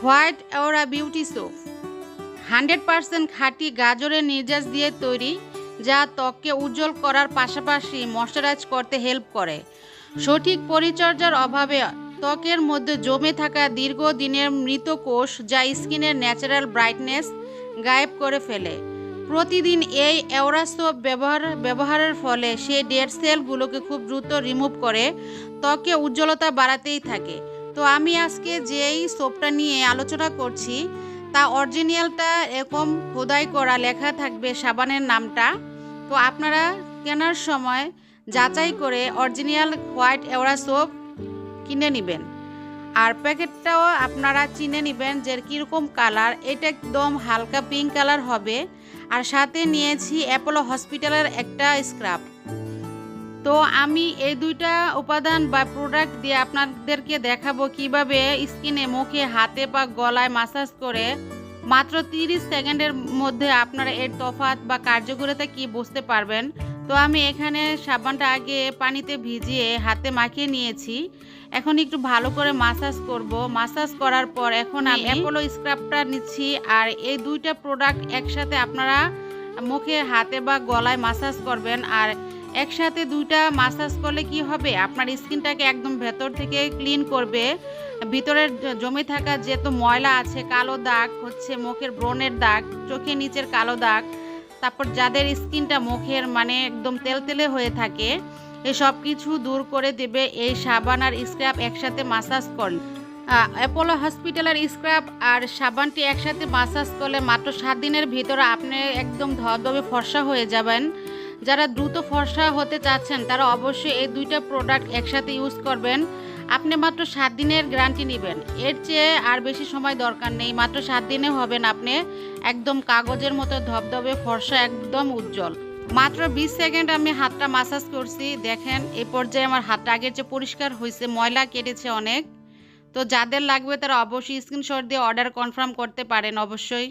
White অ্যাওরা beauty soap 100% খাঁটি গাজরের নির্যাস দিয়ে তৈরি, যা ত্বককে উজ্জ্বল করার পাশাপাশি ময়শ্চারাইজ করতে হেল্প করে। সঠিক পরিচর্যার অভাবে ত্বকের মধ্যে জমে থাকা দীর্ঘদিনের মৃত কোষ যা স্কিনের ন্যাচারাল ব্রাইটনেস গায়েব করে ফেলে। প্রতিদিন এই অ্যাওরা সোপ ব্যবহারের ফলে সেই ডেড সেলগুলোকে খুব দ্রুত রিমুভ করে ত্বকে উজ্জ্বলতা বাড়াতেই থাকে। তো আমি আজকে যেই সোপটা নিয়ে আলোচনা করছি তা অরিজিনালটা এরকম খোদাই করা লেখা থাকবে সাবানের নামটা। তো আপনারা কেনার সময় যাচাই করে অরিজিনাল হোয়াইট অ্যাওরা সোপ কিনে নেবেন। আর প্যাকেটটাও আপনারা চিনে নেবেন যে কীরকম কালার, এটা একদম হালকা পিঙ্ক কালার হবে। আর সাথে নিয়েছি অ্যাপোলো হসপিটালের একটা স্ক্রাব। তো আমি এই দুইটা উপাদান বা প্রোডাক্ট দিয়ে আপনাদেরকে দেখাবো কিভাবে স্কিনে, মুখে, হাতে বা গলায় মাসাজ করে মাত্র 30 সেকেন্ডের মধ্যে আপনারা এর তফাৎ বা কার্যকারিতা কি বুঝতে পারবেন। তো আমি এখানে সাবানটা আগে পানিতে ভিজিয়ে হাতে মাখিয়ে নিয়েছি। এখন একটু ভালো করে মাসাজ করব। মাসাজ করার পর এখন আমি অ্যাপোলো স্ক্রাবটা নিচ্ছি। আর এই দুইটা প্রোডাক্ট একসাথে আপনারা মুখে, হাতে বা গলায় মাসাজ করবেন। আর একসাথে দুইটা মাসাজ করলে কি হবে, আপনার স্কিনটাকে একদম ভেতর থেকে ক্লিন করবে। ভিতরের জমে থাকা যেহেতু ময়লা আছে, কালো দাগ হচ্ছে মুখের ব্রণের দাগ, চোখের নিচের কালো দাগ, তারপর যাদের স্কিনটা মুখের একদম তেলতেলে হয়ে থাকে, এই সব কিছু দূর করে দেবে এই সাবান আর স্ক্রাব একসাথে মাসাজ করলে। অ্যাপোলো হসপিটালের স্ক্রাব আর সাবানটি একসাথে মাসাজ করলে মাত্র 7 দিনের ভিতরে আপনি একদম ধবধবে ফর্সা হয়ে যাবেন। যারা দ্রুত ফর্সা হতে চাচ্ছেন তারা অবশ্যই এই দুইটা প্রোডাক্ট একসাথে ইউজ করবেন। আপনি মাত্র 7 দিনের গ্যারান্টি নেবেন, এর চেয়ে আর বেশি সময় দরকার নেই। মাত্র 7 দিনে হবেন আপনি একদম কাগজের মতো ধবধবে ফর্সা, একদম উজ্জ্বল। মাত্র 20 সেকেন্ড আমি হাতটা মাসাজ করছি। দেখেন এই পর্যায়ে আমার হাতটা আগের চেয়ে পরিষ্কার হয়েছে, ময়লা কেটেছে অনেক। তো যাদের লাগবে তারা অবশ্যই স্ক্রিনশট দিয়ে অর্ডার কনফার্ম করতে পারেন অবশ্যই।